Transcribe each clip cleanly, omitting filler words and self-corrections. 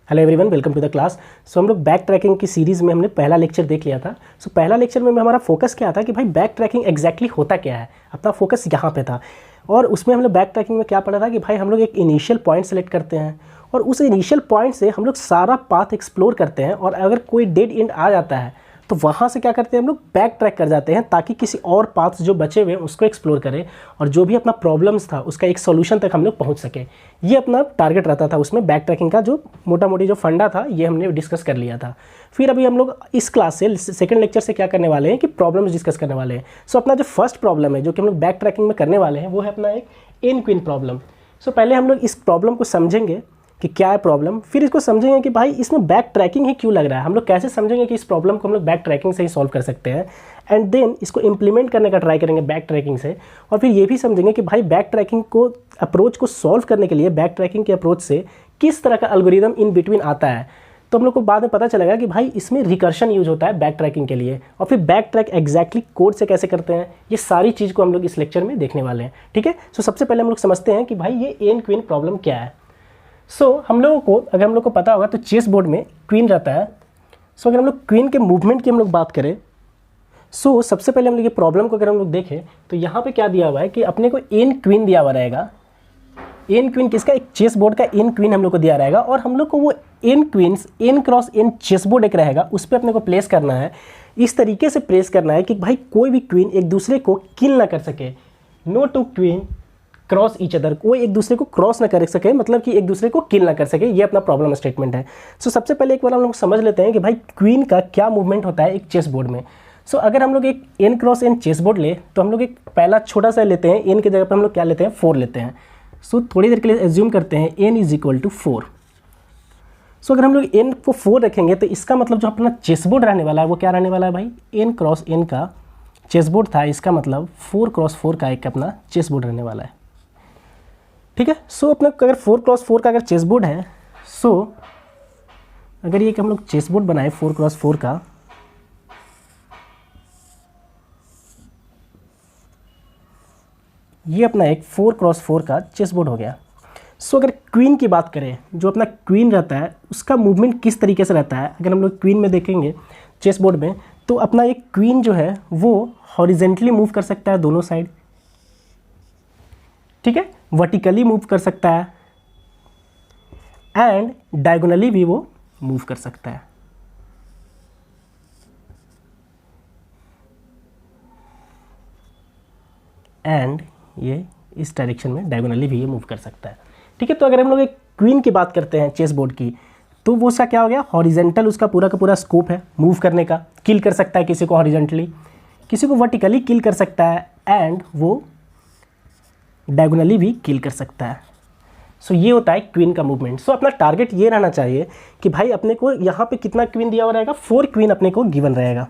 Hello everyone, welcome to the class. So हम लोग back tracking की सीरीज़ में हमने पहला लेक्चर देख लिया था। सो पहला लेक्चर में हमारा फोकस क्या था कि भाई बैक ट्रैकिंग एग्जैक्टली होता क्या है। अपना फोकस यहाँ पे था और उसमें हम लोग बैक ट्रैकिंग में क्या पढ़ा था कि भाई हम लोग एक इनिशियल पॉइंट सेलेक्ट करते हैं और उस इनिशियल पॉइंट से हम लोग सारा पाथ एक्सप्लोर करते हैं और अगर कोई डेड एंड आ जाता है तो वहाँ से क्या करते हैं हम लोग बैक ट्रैक कर जाते हैं ताकि किसी और पाथ जो बचे हुए हैं उसको एक्सप्लोर करें और जो भी अपना प्रॉब्लम्स था उसका एक सॉल्यूशन तक हम लोग पहुँच सके। ये अपना टारगेट रहता था उसमें बैक ट्रैकिंग का। जो मोटा मोटी जो फंडा था ये हमने डिस्कस कर लिया था। फिर अभी हम लोग इस क्लास से सेकंड लेक्चर से क्या करने वाले हैं कि प्रॉब्लम्स डिस्कस करने वाले हैं। सो अपना जो फर्स्ट प्रॉब्लम है जो कि हम लोग बैक ट्रैकिंग में करने वाले हैं वो है अपना एक इन क्वीन प्रॉब्लम। सो पहले हम लोग इस प्रॉब्लम को समझेंगे कि क्या है प्रॉब्लम, फिर इसको समझेंगे कि भाई इसमें बैक ट्रैकिंग ही क्यों लग रहा है। हम लोग कैसे समझेंगे कि इस प्रॉब्लम को हम लोग बैक ट्रैकिंग से ही सॉल्व कर सकते हैं एंड देन इसको इम्प्लीमेंट करने का ट्राई करेंगे बैक ट्रैकिंग से। और फिर ये भी समझेंगे कि भाई बैक ट्रैकिंग को अप्रोच को सॉल्व करने के लिए बैक ट्रैकिंग के अप्रोच से किस तरह का एल्गोरिदम इन बिटवीन आता है। तो हम लोग को बाद में पता चलेगा कि भाई इसमें रिकर्शन यूज होता है बैक ट्रैकिंग के लिए और फिर बैक ट्रैक एग्जैक्टली कोड से कैसे करते हैं, ये सारी चीज़ को हम लोग इस लेक्चर में देखने वाले हैं। ठीक है, सो सबसे पहले हम लोग समझते हैं कि भाई ये एन क्वीन प्रॉब्लम क्या है। हम लोगों को अगर हम लोग को पता होगा तो चेस बोर्ड में क्वीन रहता है। अगर हम लोग क्वीन के मूवमेंट की हम लोग बात करें सबसे पहले हम लोग ये प्रॉब्लम को अगर हम लोग देखें तो यहाँ पे क्या दिया हुआ है कि अपने को एन क्वीन दिया हुआ रहेगा। एन क्वीन किसका, एक चेस बोर्ड का एन क्वीन हम लोग को दिया रहेगा और हम लोग को वो N queens N cross N chess board एक रहेगा, उस पर अपने को प्लेस करना है। इस तरीके से प्लेस करना है कि भाई कोई भी क्वीन एक दूसरे को किल ना कर सके। No two queen cross each other, कोई एक दूसरे को क्रॉस ना कर सके, मतलब कि एक दूसरे को किल ना कर सके। ये अपना प्रॉब्लम स्टेटमेंट है। सबसे पहले एक बार हम लोग समझ लेते हैं कि भाई क्वीन का क्या मूवमेंट होता है एक चेस बोर्ड में। अगर हम लोग एक N cross N chess board ले तो हम लोग एक पहला छोटा सा लेते हैं, एन की जगह पर हम लोग क्या लेते हैं 4 लेते हैं। थोड़ी देर के लिए एज्यूम करते हैं एन इज इक्वल टू 4। अगर हम लोग एन को 4 रखेंगे तो इसका मतलब जो अपना चेस बोर्ड रहने वाला है वो क्या रहने वाला है भाई, एन क्रॉस एन का चेस बोर्ड था, इसका मतलब 4 क्रॉस 4 का एक अपना चेस बोर्ड रहने वाला है। ठीक है, अपना अगर 4 क्रॉस 4 का अगर चेस बोर्ड है, अगर ये कि हम लोग चेस बोर्ड बनाए 4 क्रॉस 4 का, ये अपना एक 4 क्रॉस 4 का चेस बोर्ड हो गया। अगर क्वीन की बात करें, जो अपना क्वीन रहता है उसका मूवमेंट किस तरीके से रहता है, अगर हम लोग क्वीन में देखेंगे चेस बोर्ड में तो अपना एक क्वीन जो है वो हॉरिजेंटली मूव कर सकता है दोनों साइड, ठीक है, वर्टिकली मूव कर सकता है एंड डायगोनली भी वो मूव कर सकता है। एंड ये इस डायरेक्शन में डायगोनली भी ये मूव कर सकता है। ठीक है, तो अगर हम लोग एक क्वीन की बात करते हैं चेस बोर्ड की तो वो उसका क्या हो गया, हॉरिजेंटल उसका पूरा का पूरा स्कोप है मूव करने का। किल कर सकता है किसी को हॉरिजेंटली, किसी को वर्टिकली किल कर सकता है एंड वो डायगोनली भी किल कर सकता है। ये होता है क्वीन का मूवमेंट। अपना टारगेट ये रहना चाहिए कि भाई अपने को यहाँ पे कितना क्वीन दिया हुआ रहेगा, 4 क्वीन अपने को गिवन रहेगा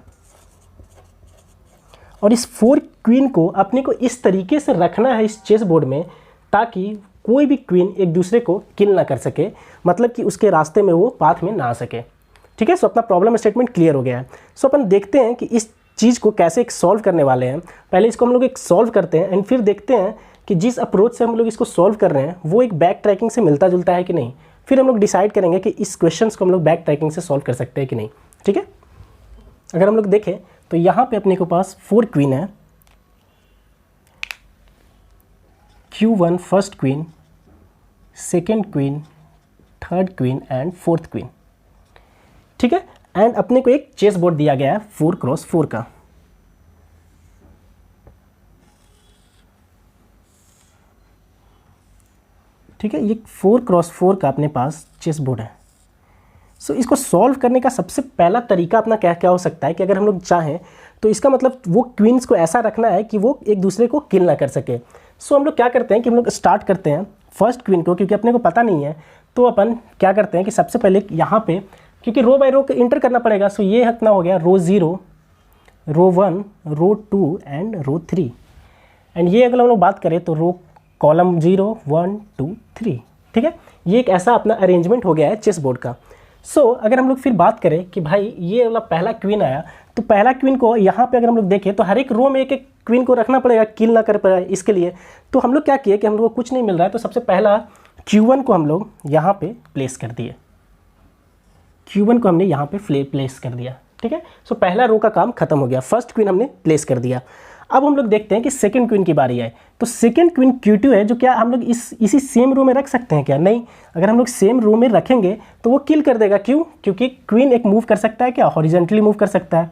और इस 4 क्वीन को अपने को इस तरीके से रखना है इस चेस बोर्ड में ताकि कोई भी क्वीन एक दूसरे को किल ना कर सके, मतलब कि उसके रास्ते में वो पाथ में ना आ सके। ठीक है, अपना प्रॉब्लम स्टेटमेंट क्लियर हो गया है। अपन देखते हैं कि इस चीज़ को कैसे एक सॉल्व करने वाले हैं। पहले इसको हम लोग एक सॉल्व करते हैं एंड फिर देखते हैं कि जिस अप्रोच से हम लोग इसको सॉल्व कर रहे हैं वो एक बैक ट्रैकिंग से मिलता जुलता है कि नहीं। फिर हम लोग डिसाइड करेंगे कि इस क्वेश्चंस को हम लोग बैक ट्रैकिंग से सॉल्व कर सकते हैं कि नहीं। ठीक है, अगर हम लोग देखें तो यहाँ पे अपने के पास 4 क्वीन है, Q1 first queen, second queen, third queen and fourth queen. ठीक है, एंड अपने को एक चेस बोर्ड दिया गया है 4 क्रॉस 4 का। ठीक है, ये 4 क्रॉस 4 का अपने पास चेस बोर्ड है। इसको सॉल्व करने का सबसे पहला तरीका अपना क्या क्या हो सकता है कि अगर हम लोग चाहें तो इसका मतलब वो क्वींस को ऐसा रखना है कि वो एक दूसरे को किल ना कर सके। हम लोग क्या करते हैं कि हम लोग स्टार्ट करते हैं फर्स्ट क्वीन को, क्योंकि अपने को पता नहीं है तो अपन क्या करते हैं कि सबसे पहले यहाँ पे, क्योंकि रो बाय रो इंटर करना पड़ेगा। ये इतना हो गया रो 0, रो 1, रो 2 एंड रो 3 एंड ये अगर हम लोग बात करें तो रो कॉलम 0, 1, 2, 3। ठीक है, ये एक ऐसा अपना अरेंजमेंट हो गया है चेस बोर्ड का। अगर हम लोग फिर बात करें कि भाई ये वाला पहला क्वीन आया तो पहला क्वीन को यहाँ पे अगर हम लोग देखें तो हर एक रो में एक एक क्वीन को रखना पड़ेगा, किल ना कर पाए इसके लिए। तो हम लोग क्या किए कि हम लोग को कुछ नहीं मिल रहा है तो सबसे पहला Q1 को हम लोग यहाँ पे प्लेस कर दिए। Q1 को हमने यहाँ पे प्लेस कर दिया, ठीक है। सो पहला रो का काम खत्म हो गया, फर्स्ट क्वीन हमने प्लेस कर दिया। अब हम लोग देखते हैं कि सेकंड क्वीन की बारी है। तो सेकंड क्वीन Q2 है, जो क्या हम लोग इसी सेम रो में रख सकते हैं क्या? नहीं, अगर हम लोग सेम रो में रखेंगे तो वो किल कर देगा। क्यों? क्योंकि क्वीन एक मूव कर सकता है क्या? हॉरिजेंटली मूव कर सकता है।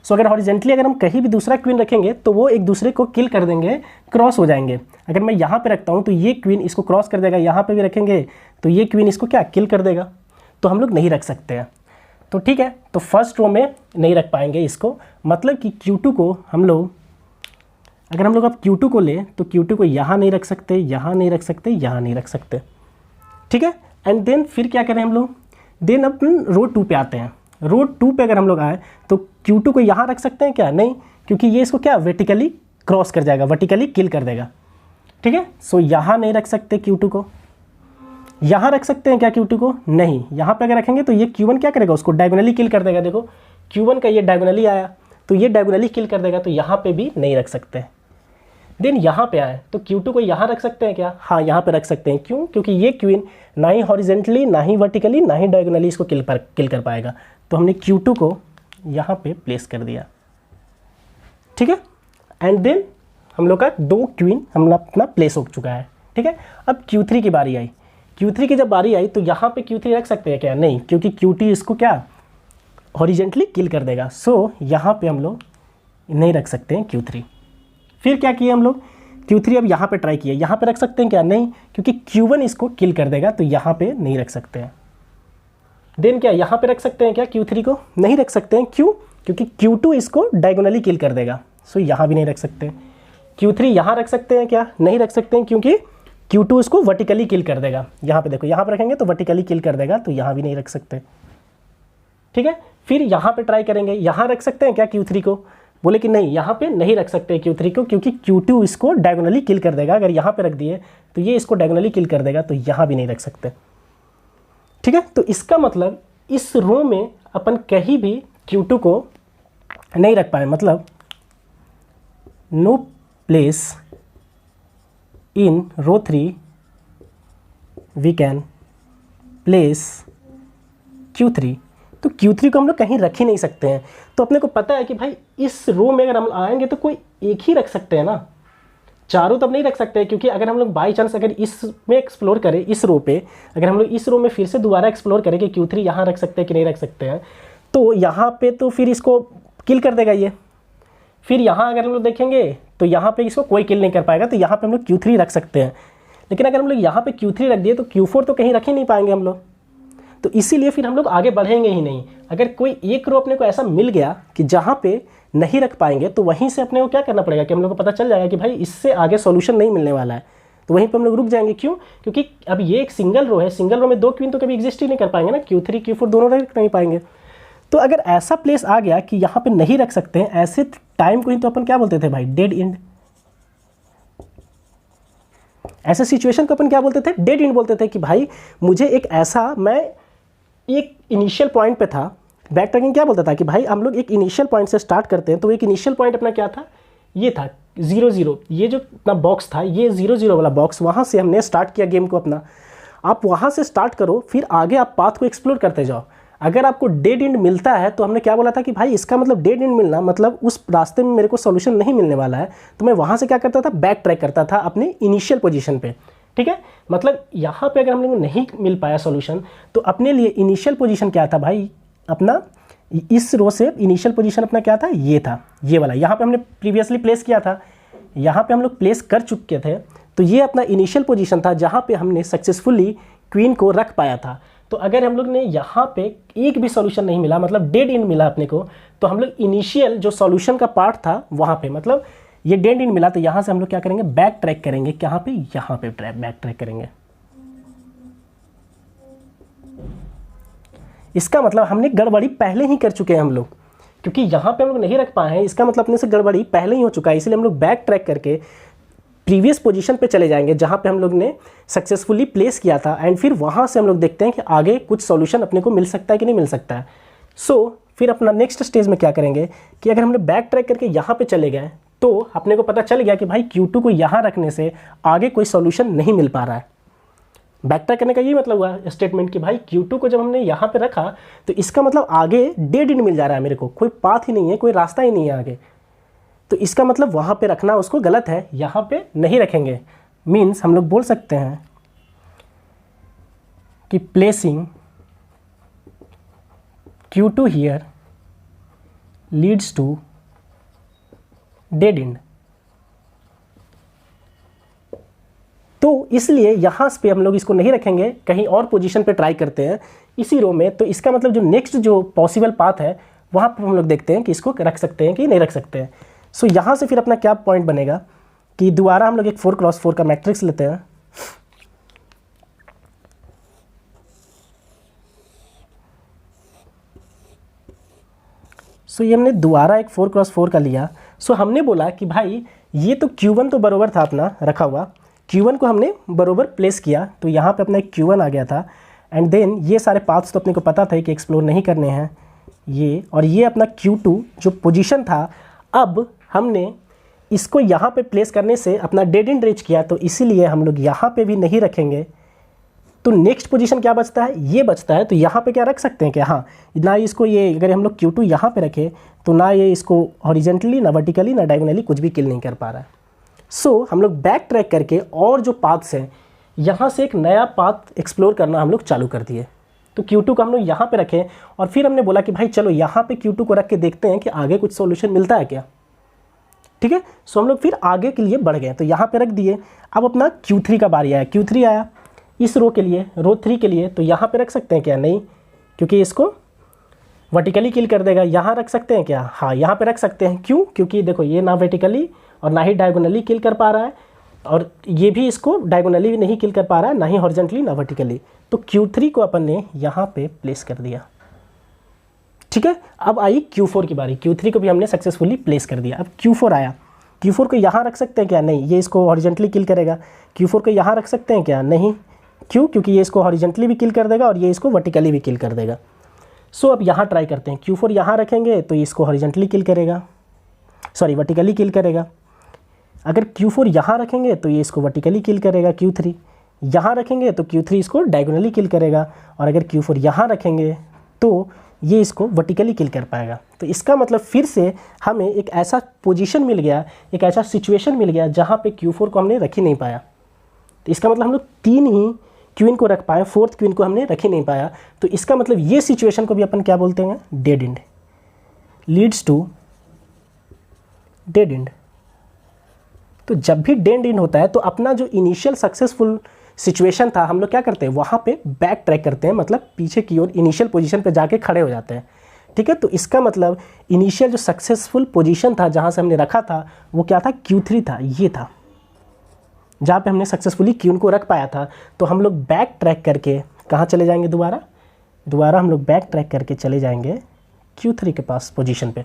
सो अगर हॉरिजेंटली अगर हम कहीं भी दूसरा क्वीन रखेंगे तो वो एक दूसरे को किल कर देंगे, क्रॉस हो जाएंगे। अगर मैं यहाँ पे रखता हूँ तो ये क्वीन इसको क्रॉस कर देगा, यहाँ पे भी रखेंगे तो ये क्वीन इसको क्या किल कर देगा। तो हम लोग नहीं रख सकते हैं। तो ठीक है, तो फर्स्ट रो में नहीं रख पाएंगे इसको। मतलब कि Q2 को हम लोग, अगर हम लोग अब Q2 को ले तो Q2 को यहाँ नहीं रख सकते, यहाँ नहीं रख सकते, यहाँ नहीं रख सकते, ठीक है। एंड देन फिर क्या करें हम लोग? देन अपन रो 2 पे आते हैं। रो 2 पे अगर हम लोग आए तो Q2 को यहाँ रख सकते हैं क्या? नहीं, क्योंकि ये इसको क्या वर्टिकली क्रॉस कर जाएगा, वर्टिकली किल कर देगा, ठीक है। सो यहाँ नहीं रख सकते Q2 को। यहाँ रख सकते हैं क्या Q2 को? नहीं, यहाँ पे अगर रखेंगे तो ये Q1 क्या करेगा? उसको डायगोनली किल कर देगा। देखो Q1 का ये डायगोनली आया तो ये डायगोनली किल कर देगा, तो यहाँ पे भी नहीं रख सकते। देन यहाँ पे आए तो Q2 को यहाँ रख सकते हैं क्या? हाँ, यहाँ पे रख सकते हैं। क्यों? क्योंकि ये क्वीन ना ही हॉरिजेंटली, ना ही वर्टिकली, ना ही डायगोनली इसको किल कर पाएगा। तो हमने Q2 को यहाँ पे प्लेस कर दिया, ठीक है। एंड देन हम लोग का 2 क्वीन हम लोग अपना प्लेस हो चुका है, ठीक है। अब Q3 की बारी आई। Q3 की जब बारी आई तो यहाँ पे Q3 रख सकते हैं क्या? नहीं, क्योंकि Q2 इसको क्या हॉरिजेंटली किल कर देगा। सो यहाँ पे हम लोग नहीं रख सकते हैं Q3। फिर क्या किए हम लोग? Q3 अब यहाँ पे ट्राई किए, यहाँ पे रख सकते हैं क्या? नहीं, क्योंकि Q1 इसको किल कर देगा, तो यहाँ पे नहीं रख सकते हैं। देन क्या यहाँ पे रख सकते हैं क्या? Q3 को नहीं रख सकते हैं। क्यों? क्योंकि Q2 इसको डायगोनली किल कर देगा। सो यहाँ भी नहीं रख सकते। Q3 यहाँ रख सकते हैं क्या? नहीं रख सकते हैं, क्योंकि Q2 इसको वर्टिकली किल कर देगा। यहाँ पे देखो, यहाँ पे रखेंगे तो वर्टिकली किल कर देगा, तो यहाँ भी नहीं रख सकते, ठीक है। फिर यहाँ पे ट्राई करेंगे, यहाँ रख सकते हैं क्या Q3 को? बोले कि नहीं, यहाँ पे नहीं रख सकते Q3 को, क्योंकि Q2 इसको डायगोनली किल कर देगा। अगर यहाँ पे रख दिए तो ये इसको डायगोनली किल कर देगा, तो यहाँ भी नहीं रख सकते, ठीक है। तो इसका मतलब इस रो में अपन कहीं भी Q2 को नहीं रख पाए। मतलब no place in row 3 we can place Q3। तो Q3 को हम लोग कहीं रख ही नहीं सकते हैं। तो अपने को पता है कि भाई इस रो में अगर हम आएंगे तो कोई एक ही रख सकते हैं ना, चारों तब नहीं रख सकते हैं। क्योंकि अगर हम लोग बाई चांस अगर इसमें एक्सप्लोर करें, इस रो पे अगर हम लोग इस रो में फिर से दोबारा एक्सप्लोर करें कि Q3 यहाँ रख सकते हैं कि नहीं रख सकते हैं, तो यहाँ पे तो फिर इसको किल कर देगा ये। फिर यहाँ अगर हम लोग देखेंगे तो यहाँ पे इसको कोई किल नहीं कर पाएगा, तो यहाँ पे हम लोग Q3 रख सकते हैं। लेकिन अगर हम लोग यहाँ पे Q3 रख दिए तो Q4 तो कहीं रख ही नहीं पाएंगे हम लोग। तो इसीलिए फिर हम लोग आगे बढ़ेंगे ही नहीं। अगर कोई एक रो अपने को ऐसा मिल गया कि जहाँ पे नहीं रख पाएंगे, तो वहीं से अपने को क्या करना पड़ेगा कि हम लोग को पता चल जाएगा कि भाई इससे आगे सॉल्यूशन नहीं मिलने वाला है, तो वहीं पे हम लोग रुक जाएंगे। क्यों? क्योंकि अब ये एक सिंगल रो है, सिंगल रो में 2 क्वीन तो कभी एग्जिस्ट ही नहीं कर पाएंगे ना, Q3 Q4 दोनों रख नहीं पाएंगे। तो अगर ऐसा प्लेस आ गया कि यहाँ पे नहीं रख सकते हैं, ऐसे टाइम को ही तो अपन क्या बोलते थे भाई? Dead and. ऐसे सिचुएशन को अपन क्या बोलते थे? डेड एंड बोलते थे कि भाई मुझे एक ऐसा, मैं एक इनिशियल पॉइंट पे था। बैक ट्रैकिंग क्या बोलता था कि भाई हम लोग एक इनिशियल पॉइंट से स्टार्ट करते हैं। तो एक इनिशियल पॉइंट अपना क्या था? ये था 0-0। ये जो अपना बॉक्स था, ये 0-0 वाला बॉक्स, वहाँ से हमने स्टार्ट किया गेम को अपना। आप वहाँ से स्टार्ट करो, फिर आगे आप पाथ को एक्सप्लोर करते जाओ। अगर आपको डेड एंड मिलता है तो हमने क्या बोला था कि भाई इसका मतलब डेड एंड मिलना मतलब उस रास्ते में मेरे को सोल्यूशन नहीं मिलने वाला है। तो मैं वहाँ से क्या करता था? बैक ट्रैक करता था अपने इनिशियल पोजीशन पे, ठीक है। मतलब यहाँ पे अगर हम लोग को नहीं मिल पाया सॉल्यूशन, तो अपने लिए इनिशियल पोजीशन क्या था भाई? अपना इस रो से इनिशियल पोजीशन अपना क्या था? ये था, ये वाला। यहाँ पे हमने प्रीवियसली प्लेस किया था, यहाँ पे हम लोग प्लेस कर चुके थे। तो ये अपना इनिशियल पोजीशन था जहाँ पे हमने सक्सेसफुली क्वीन को रख पाया था। तो अगर हम लोग ने यहाँ पे एक भी सॉल्यूशन नहीं मिला, मतलब डेड एंड मिला अपने को, तो हम लोग इनिशियल जो सॉल्यूशन का पार्ट था वहाँ पे, मतलब ये डेड एंड मिला, तो यहाँ से हम लोग क्या करेंगे? बैक ट्रैक करेंगे। कहाँ पे? यहाँ पे बैक ट्रैक करेंगे। इसका मतलब हमने गड़बड़ी पहले ही कर चुके हैं हम लोग, क्योंकि यहाँ पे हम लोग नहीं रख पाए हैं। इसका मतलब अपने से गड़बड़ी पहले ही हो चुका है, इसलिए हम लोग बैक ट्रैक करके प्रीवियस पोजीशन पे चले जाएंगे जहाँ पे हम लोग ने सक्सेसफुली प्लेस किया था। एंड फिर वहाँ से हम लोग देखते हैं कि आगे कुछ सॉल्यूशन अपने को मिल सकता है कि नहीं मिल सकता है। सो फिर अपना नेक्स्ट स्टेज में क्या करेंगे कि अगर हमने बैक ट्रैक करके यहाँ पे चले गए तो अपने को पता चल गया कि भाई Q2 को यहाँ रखने से आगे कोई सॉल्यूशन नहीं मिल पा रहा है। बैक ट्रैक करने का यही मतलब हुआ स्टेटमेंट कि भाई Q2 को जब हमने यहाँ पे रखा तो इसका मतलब आगे डेड एंड मिल जा रहा है मेरे को, कोई पाथ ही नहीं है, कोई रास्ता ही नहीं है आगे। तो इसका मतलब वहाँ पे रखना उसको गलत है, यहाँ पे नहीं रखेंगे। मीन्स हम लोग बोल सकते हैं कि placing Q2 here leads to dead end. तो इसलिए यहाँ पे हम लोग इसको नहीं रखेंगे, कहीं और पोजीशन पे ट्राई करते हैं इसी रो में। तो इसका मतलब जो नेक्स्ट जो पॉसिबल पाथ है वहाँ पर हम लोग देखते हैं कि इसको रख सकते हैं कि नहीं रख सकते हैं। सो यहाँ से फिर अपना क्या पॉइंट बनेगा कि दोबारा हम लोग एक 4x4 का मैट्रिक्स लेते हैं। सो ये हमने दोबारा एक 4x4 का लिया। सो हमने बोला कि भाई ये तो Q1 तो बरोबर था अपना रखा हुआ, Q1 को हमने बरोबर प्लेस किया तो यहाँ पे अपना एक Q1 आ गया था। एंड देन ये सारे पाथ्स तो अपने को पता था कि एक्सप्लोर नहीं करने हैं ये, और ये अपना Q2 जो पोजीशन था, अब हमने इसको यहाँ पे प्लेस करने से अपना डेड एंड रीच किया, तो इसीलिए हम लोग यहाँ पे भी नहीं रखेंगे। तो नेक्स्ट पोजीशन क्या बचता है, ये बचता है। तो यहाँ पे क्या रख सकते हैं क्या, हाँ, ना इसको ये अगर हम लोग Q2 यहाँ पे रखें तो ना ये इसको हॉरिजेंटली ना वर्टिकली ना डायगोनली कुछ भी किल नहीं कर पा रहा है। सो हम लोग बैक ट्रैक करके और जो पाथ्स हैं यहाँ से एक नया पाथ एक्सप्लोर करना हम लोग चालू कर दिए। तो Q2 को हम लोग यहाँ पे रखें और फिर हमने बोला कि भाई चलो यहाँ पे Q2 को रख के देखते हैं कि आगे कुछ सॉल्यूशन मिलता है क्या। ठीक है, सो हम लोग फिर आगे के लिए बढ़ गए, तो यहाँ पे रख दिए। अब अपना Q3 का बारी आया, Q3 आया इस रो के लिए, रो 3 के लिए, तो यहाँ पे रख सकते हैं क्या, नहीं, क्योंकि इसको वर्टिकली किल कर देगा। यहाँ रख सकते हैं क्या, हाँ यहाँ पे रख सकते हैं। क्यों, क्योंकि देखो ये ना वर्टिकली और ना ही डायगोनली किल कर पा रहा है, और ये भी इसको डायगोनली नहीं किल कर पा रहा है, ना ही हॉरिजॉन्टली ना वर्टिकली। तो Q3 को अपन ने यहाँ पे प्लेस कर दिया। ठीक है, अब आई Q4 की बारी, Q3 को भी हमने सक्सेसफुली प्लेस कर दिया। अब Q4 आया, Q4 को यहाँ रख सकते हैं क्या, नहीं, ये इसको हॉरिजॉन्टली किल करेगा। Q4 को यहाँ रख सकते हैं क्या, नहीं, क्यों, क्योंकि ये इसको हॉरिजॉन्टली भी किल कर देगा और ये इसको वर्टिकली भी किल कर देगा। सो अब यहाँ ट्राई करते हैं, Q4 यहाँ रखेंगे तो ये इसको हॉरिजॉन्टली किल करेगा, सॉरी वर्टिकली किल करेगा। अगर Q4 यहाँ रखेंगे तो ये इसको वर्टिकली किल करेगा, Q3 यहाँ रखेंगे तो Q3 इसको डायगोनली किल करेगा, और अगर Q4 यहाँ रखेंगे तो ये इसको वर्टिकली किल कर पाएगा। तो इसका मतलब फिर से हमें एक ऐसा पोजीशन मिल गया, एक ऐसा सिचुएशन मिल गया जहाँ पे Q4 को हमने रख ही नहीं पाया। तो इसका मतलब हम लोग 3 ही क्वीन को रख पाए, 4th क्वीन को हमने रख ही नहीं पाया। तो इसका मतलब ये सिचुएशन को भी अपन क्या बोलते हैं, dead end, leads to dead end. तो जब भी डेड एंड होता है तो अपना जो इनिशियल सक्सेसफुल सिचुएशन था हम लोग क्या करते हैं, वहाँ पे बैक ट्रैक करते हैं, मतलब पीछे की ओर इनिशियल पोजीशन पे जाके खड़े हो जाते हैं। ठीक है, तो इसका मतलब इनिशियल जो सक्सेसफुल पोजीशन था जहाँ से हमने रखा था वो क्या था, Q3 था, ये था जहाँ पे हमने सक्सेसफुली क्यून को रख पाया था। तो हम लोग बैक ट्रैक करके कहाँ चले जाएंगे, दोबारा हम लोग बैक ट्रैक करके चले जाएंगे Q3 के पास पोजीशन पे,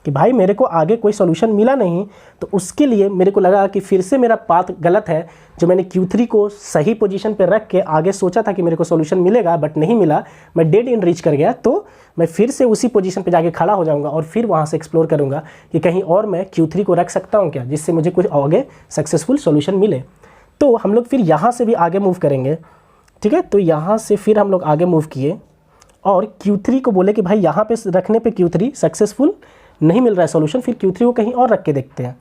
कि भाई मेरे को आगे कोई सॉल्यूशन मिला नहीं, तो उसके लिए मेरे को लगा कि फिर से मेरा पाथ गलत है। जो मैंने Q3 को सही पोजीशन पे रख के आगे सोचा था कि मेरे को सॉल्यूशन मिलेगा, बट नहीं मिला, मैं डेड एंड रीच कर गया। तो मैं फिर से उसी पोजीशन पे जाके खड़ा हो जाऊंगा और फिर वहाँ से एक्सप्लोर करूंगा कि कहीं और मैं Q3 को रख सकता हूँ क्या, जिससे मुझे कुछ आगे सक्सेसफुल सॉल्यूशन मिले। तो हम लोग फिर यहाँ से भी आगे मूव करेंगे। ठीक है, तो यहाँ से फिर हम लोग आगे मूव किए और Q3 को बोले कि भाई यहाँ पे रखने पे Q3 सक्सेसफुल नहीं मिल रहा है सॉल्यूशन, फिर Q3 को कहीं और रख के देखते हैं।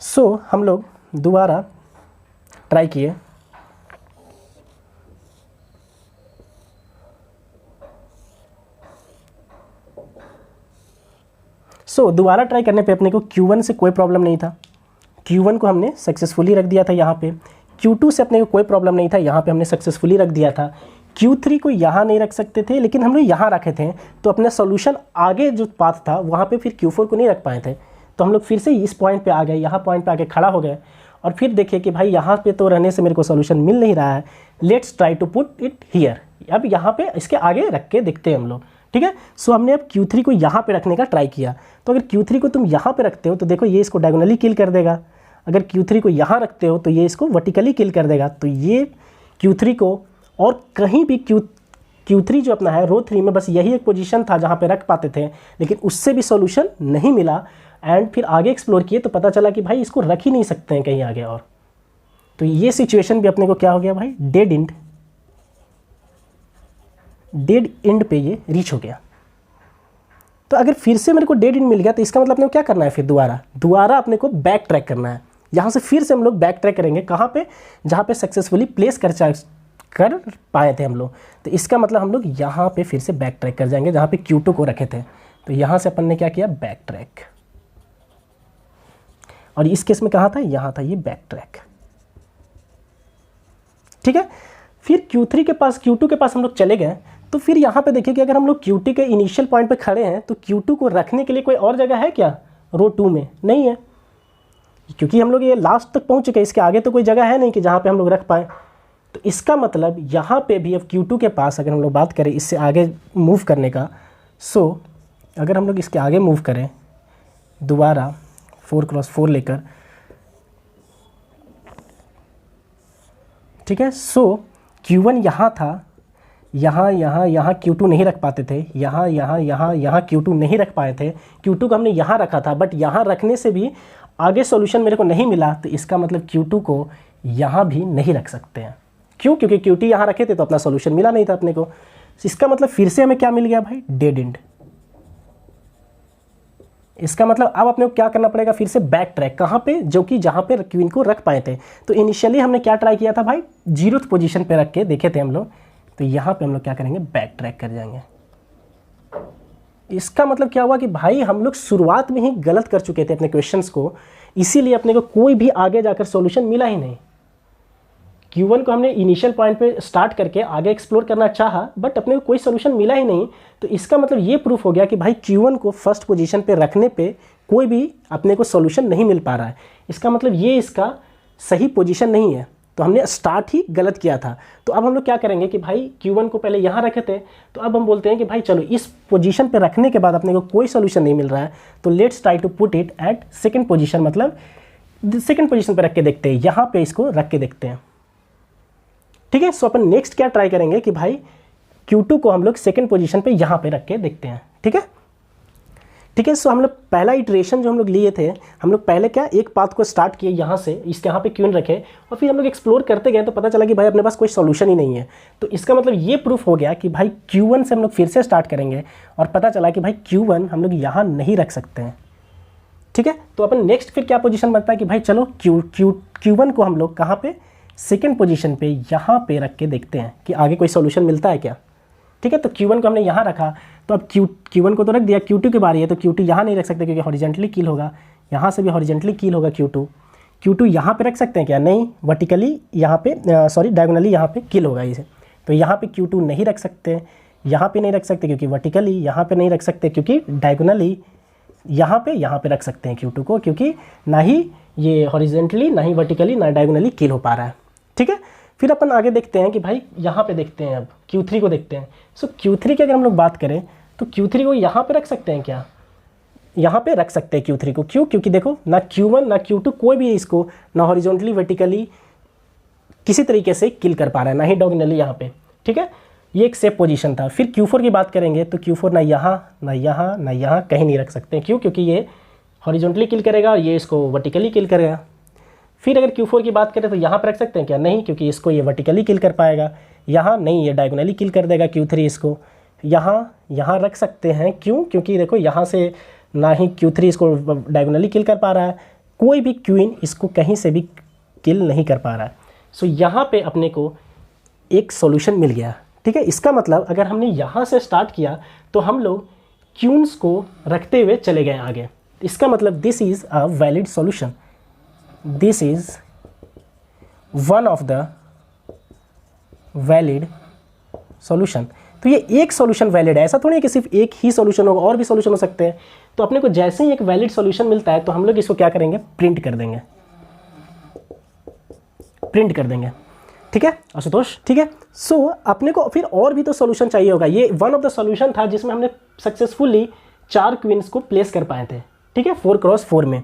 सो हम लोग दोबारा ट्राई किए, दोबारा ट्राई करने पे अपने को Q1 से कोई प्रॉब्लम नहीं था, Q1 को हमने सक्सेसफुली रख दिया था यहाँ पे। Q2 से अपने को कोई प्रॉब्लम नहीं था, यहाँ पे हमने सक्सेसफुली रख दिया था। Q3 को यहाँ नहीं रख सकते थे, लेकिन हमने यहाँ रखे थे, तो अपना सॉल्यूशन आगे जो पाथ था वहाँ पे फिर Q4 को नहीं रख पाए थे। तो हम लोग फिर से इस पॉइंट पे आ गए, यहाँ पॉइंट पे आके खड़ा हो गए और फिर देखिए कि भाई यहाँ पे तो रहने से मेरे को सॉल्यूशन मिल नहीं रहा है, let's try to put it here. अब यहाँ पे इसके आगे रख के देखते हैं हम लोग। ठीक है, सो हमने अब Q3 को यहाँ पे रखने का ट्राई किया। तो अगर Q3 को तुम यहाँ पे रखते हो तो देखो ये इसको डायगोनली किल कर देगा, अगर Q3 को यहाँ रखते हो तो ये इसको वर्टिकली किल कर देगा। तो ये Q3 को और कहीं भी Q3 जो अपना है रो 3 में बस यही एक पोजीशन था जहाँ पे रख पाते थे, लेकिन उससे भी सॉल्यूशन नहीं मिला। एंड फिर आगे एक्सप्लोर किए तो पता चला कि भाई इसको रख ही नहीं सकते हैं कहीं आगे और। तो ये सिचुएशन भी अपने को क्या हो गया भाई, डेड एंड पे ये रीच हो गया। तो अगर फिर से मेरे को डेड एंड मिल गया तो इसका मतलब अपने को क्या करना है, फिर दोबारा अपने को बैक ट्रैक करना है। यहाँ से फिर से हम लोग बैक ट्रैक करेंगे कहाँ पे, जहाँ पे सक्सेसफुली प्लेस कर पाए थे हम लोग। तो इसका मतलब हम लोग यहाँ पे फिर से बैक ट्रैक कर जाएंगे जहाँ पे Q2 को रखे थे। तो यहाँ से अपन ने क्या किया, बैक ट्रैक, और इस केस में कहाँ था, यहाँ था ये बैक ट्रैक। ठीक है, फिर Q3 के पास, Q2 के पास हम लोग चले गए। तो फिर यहाँ पे देखिए कि अगर हम लोग Q2 के इनिशियल पॉइंट पे खड़े हैं तो Q2 को रखने के लिए कोई और जगह है क्या, रो 2 में नहीं है, क्योंकि हम लोग ये लास्ट तक पहुँच चुके हैं, इसके आगे तो कोई जगह है नहीं कि जहाँ पे हम लोग रख पाएँ। तो इसका मतलब यहाँ पे भी अब Q2 के पास अगर हम लोग बात करें इससे आगे मूव करने का, सो अगर हम लोग इसके आगे मूव करें दोबारा 4x4 लेकर, ठीक है, सो Q1 यहाँ था, यहाँ Q2 नहीं रख पाते थे, यहाँ Q2 नहीं रख पाए थे, Q2 को हमने यहाँ रखा था, बट यहाँ रखने से भी आगे सॉल्यूशन मेरे को नहीं मिला। तो इसका मतलब Q2 को यहाँ भी नहीं रख सकते हैं। क्यों, क्योंकि Q2 यहाँ रखे थे तो अपना सॉल्यूशन मिला नहीं था अपने को। इसका मतलब फिर से हमें क्या मिल गया भाई, डेड एंड। इसका मतलब अब अपने को क्या करना पड़ेगा, फिर से बैक ट्रैक, कहाँ पे, जो कि जहाँ पे क्वीन को रख पाए थे। तो इनिशियली हमने क्या ट्राई किया था भाई, 0th पोजीशन पे रख के देखे थे हम लोग। तो यहाँ पे हम लोग क्या करेंगे, बैक ट्रैक कर जाएंगे। इसका मतलब क्या हुआ कि भाई हम लोग शुरुआत में ही गलत कर चुके थे अपने क्वेश्चंस को, इसीलिए अपने को कोई भी आगे जाकर सॉल्यूशन मिला ही नहीं। Q1 को हमने इनिशियल पॉइंट पे स्टार्ट करके आगे एक्सप्लोर करना चाहा, बट अपने को कोई सोल्यूशन मिला ही नहीं। तो इसका मतलब ये प्रूफ हो गया कि भाई Q1 को फर्स्ट पोजीशन पे रखने पे कोई भी अपने को सोल्यूशन नहीं मिल पा रहा है। इसका मतलब ये इसका सही पोजीशन नहीं है, तो हमने स्टार्ट ही गलत किया था। तो अब हम लोग क्या करेंगे कि भाई Q1 को पहले यहाँ रखे थे, तो अब हम बोलते हैं कि भाई चलो इस पोजीशन पे रखने के बाद अपने को कोई सोल्यूशन नहीं मिल रहा है, तो let's try to put it at second position, मतलब सेकेंड पोजीशन पे रख के देखते हैं, यहाँ पे इसको रख के देखते हैं। ठीक है, सो अपन नेक्स्ट क्या ट्राई करेंगे कि भाई Q2 को हम लोग सेकेंड पोजीशन पे यहाँ पे रख के देखते हैं। ठीक है, सो हम लोग पहला इटरेशन जो हम लोग लिए थे, हम लोग पहले क्या एक पाथ को स्टार्ट किए यहाँ से, इसके यहाँ पे क्वीन रखे, और फिर हम लोग एक्सप्लोर करते गए तो पता चला कि भाई अपने पास कोई सॉल्यूशन ही नहीं है। तो इसका मतलब ये प्रूफ हो गया कि भाई Q1 से हम लोग फिर से स्टार्ट करेंगे, और पता चला कि भाई Q1 हम लोग यहाँ नहीं रख सकते हैं। ठीक है, तो अपन नेक्स्ट फिर क्या पोजीशन बनता है कि भाई चलो Q1 को हम लोग कहाँ पे, सेकेंड पोजीशन पे यहाँ पे रख के देखते हैं कि आगे कोई सॉल्यूशन मिलता है क्या। ठीक है, तो Q1 को हमने यहाँ रखा, तो अब Q1 को तो रख दिया, Q2 की बारी है, तो Q2 यहाँ नहीं रख सकते क्योंकि हॉरिजेंटली किल होगा, यहाँ से भी हॉरिजेंटली किल होगा Q2 यहाँ पे रख सकते हैं क्या, नहीं, वर्टिकली यहाँ पे डायगोनली यहाँ पे किल होगा इसे। तो यहाँ पे Q2 नहीं रख सकते, यहाँ पे नहीं रख सकते क्योंकि वर्टिकली, यहाँ पे नहीं रख सकते क्योंकि डायगोनली, यहाँ पे रख सकते हैं Q2 को, क्योंकि ना ही ये हॉरिजेंटली, ना ही वर्टिकली, ना डायगोनली किल हो पा रहा है। ठीक है, फिर अपन आगे देखते हैं कि भाई यहाँ पे देखते हैं, अब Q3 को देखते हैं। सो Q3 की अगर हम लोग बात करें तो Q3 को यहाँ पे रख सकते हैं क्या, यहाँ पे रख सकते हैं Q3 को। क्यों, क्योंकि देखो ना Q1 ना Q2 कोई भी इसको ना हॉरिजॉन्टली वर्टिकली किसी तरीके से किल कर पा रहा है, ना ही डायगोनली यहाँ पे। ठीक है, ये एक सेफ पोजीशन था। फिर Q4 की बात करेंगे तो Q4 ना यहाँ कहीं नहीं रख सकते। क्यों, क्योंकि ये हॉरिजॉन्टली किल करेगा और ये इसको वर्टिकली किल करेगा। फिर अगर Q4 की बात करें तो यहाँ पर रख सकते हैं क्या, नहीं, क्योंकि इसको ये वर्टिकली किल कर पाएगा। यहाँ नहीं, ये डायगोनली किल कर देगा Q3 इसको। यहाँ रख सकते हैं, क्यों, क्योंकि देखो यहाँ से ना ही Q3 इसको डायगोनली किल कर पा रहा है, कोई भी क्वीन इसको कहीं से भी किल नहीं कर पा रहा है। सो यहाँ पे अपने को एक सॉल्यूशन मिल गया। ठीक है, इसका मतलब अगर हमने यहाँ से स्टार्ट किया तो हम लोग क्वींस को रखते हुए चले गए आगे। इसका मतलब this is a valid solution, this is one of the valid solution. तो ये एक सॉल्यूशन वैलिड है, ऐसा थोड़ी है कि सिर्फ एक ही सॉल्यूशन होगा, और भी सॉल्यूशन हो सकते हैं। तो अपने को जैसे ही एक वैलिड सॉल्यूशन मिलता है तो हम लोग इसको क्या करेंगे, प्रिंट कर देंगे। ठीक है आशुतोष, ठीक है। सो अपने को फिर और भी तो सॉल्यूशन चाहिए होगा। ये वन ऑफ द सॉल्यूशन था जिसमें हमने सक्सेसफुली 4 क्वींस को प्लेस कर पाए थे। ठीक है, 4x4 में।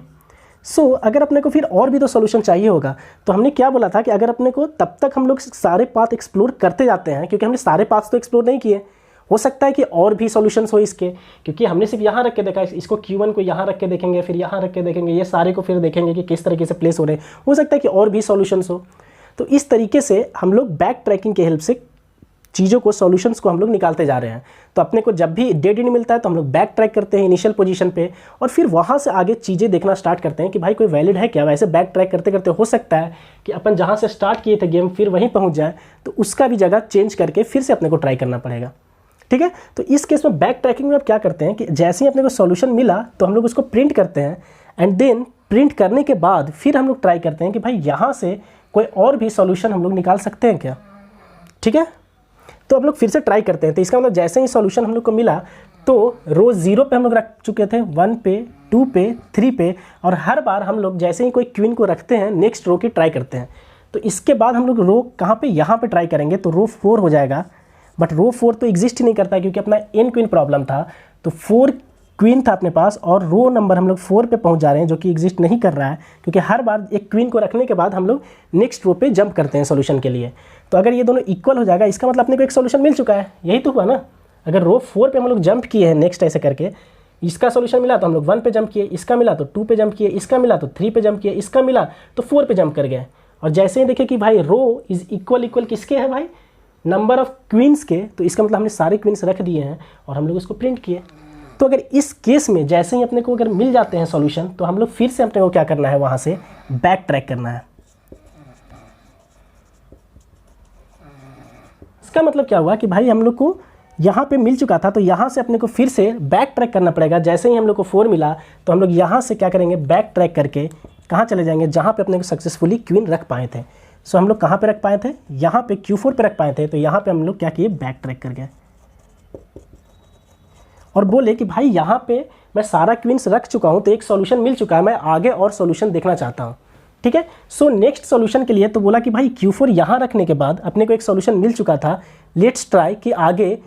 सो अगर अपने को फिर और भी तो सॉल्यूशन चाहिए होगा, तो हमने क्या बोला था कि अगर अपने को तब तक हम लोग सारे पाथ एक्सप्लोर करते जाते हैं, क्योंकि हमने सारे पाथ तो एक्सप्लोर नहीं किए, हो सकता है कि और भी सॉल्यूशंस हो इसके, क्योंकि हमने सिर्फ यहाँ रख के देखा है। इसको Q1 को यहाँ रख के देखेंगे, फिर यहाँ रख के देखेंगे, ये सारे को फिर देखेंगे कि किस तरीके से प्लेस हो रहे हैं। हो सकता है कि और भी सॉल्यूशंस हो। तो इस तरीके से हम लोग बैक ट्रैकिंग के हेल्प से चीज़ों को, सॉल्यूशंस को हम लोग निकालते जा रहे हैं। तो अपने को जब भी डेड एंड मिलता है तो हम लोग बैक ट्रैक करते हैं इनिशियल पोजीशन पे, और फिर वहाँ से आगे चीज़ें देखना स्टार्ट करते हैं कि भाई कोई वैलिड है क्या। वैसे बैक ट्रैक करते करते हो सकता है कि अपन जहाँ से स्टार्ट किए थे गेम फिर वहीं पहुँच जाए, तो उसका भी जगह चेंज करके फिर से अपने को ट्राई करना पड़ेगा। ठीक है, तो इस केस में बैक ट्रैकिंग में अब क्या करते हैं कि जैसे ही अपने को सॉल्यूशन मिला तो हम लोग उसको प्रिंट करते हैं, एंड देन प्रिंट करने के बाद फिर हम लोग ट्राई करते हैं कि भाई यहाँ से कोई और भी सॉल्यूशन हम लोग निकाल सकते हैं क्या। ठीक है, तो हम लोग फिर से ट्राई करते हैं। तो इसका मतलब जैसे ही सॉल्यूशन हम लोग को मिला तो रो 0 पे हम लोग रख चुके थे, 1 पे, 2 पे, 3 पे, और हर बार हम लोग जैसे ही कोई क्वीन को रखते हैं नेक्स्ट रो की ट्राई करते हैं। तो इसके बाद हम लोग रो कहाँ पे, यहाँ पे ट्राई करेंगे, तो रो 4 हो जाएगा। बट रो 4 तो एग्जिस्ट ही नहीं करता क्योंकि अपना n क्वीन प्रॉब्लम था, तो 4 क्वीन था अपने पास, और रो नंबर हम लोग 4 पे पहुंच जा रहे हैं जो कि एग्जिस्ट नहीं कर रहा है, क्योंकि हर बार एक क्वीन को रखने के बाद हम लोग नेक्स्ट रो पे जंप करते हैं सॉल्यूशन के लिए। तो अगर ये दोनों इक्वल हो जाएगा, इसका मतलब अपने को एक सॉल्यूशन मिल चुका है। यही तो हुआ ना, अगर रो 4 पे हम लोग जंप किए हैं नेक्स्ट ऐसे करके, इसका सॉल्यूशन मिला तो हम लोग 1 पे जंप किए, इसका मिला तो 2 पे जंप किए, इसका मिला तो 3 पे जंप किए, इसका मिला तो 4 पे जंप कर गए। और जैसे ही देखे कि भाई रो इज इक्वल किसके है भाई, नंबर ऑफ क्वींस के, तो इसका मतलब हमने सारे क्वींस रख दिए हैं और हम लोग इसको प्रिंट किए। तो अगर इस केस में जैसे ही अपने को अगर मिल जाते हैं सॉल्यूशन, तो हम लोग फिर से अपने को क्या करना है, वहाँ से बैक ट्रैक करना है। इसका मतलब क्या हुआ कि भाई हम लोग को यहाँ पे मिल चुका था, तो यहाँ से अपने को फिर से बैक ट्रैक करना पड़ेगा। जैसे ही हम लोग को 4 मिला तो हम लोग यहाँ से क्या करेंगे, बैक ट्रैक करके कहाँ चले जाएंगे, जहाँ पे अपने को सक्सेसफुली क्वीन रख पाए थे। सो हम लोग कहाँ पे रख पाए थे, यहाँ पे Q4 पे रख पाए थे। तो यहाँ पे हम लोग क्या किए, बैक ट्रैक कर गए और बोले कि भाई यहाँ पे मैं सारा क्वींस रख चुका हूँ, तो एक सॉल्यूशन मिल चुका है, मैं आगे और सॉल्यूशन देखना चाहता हूँ। ठीक है, सो नेक्स्ट सॉल्यूशन के लिए तो बोला कि भाई Q4 यहाँ रखने के बाद अपने को एक सॉल्यूशन मिल चुका था, लेट्स ट्राई कि आगे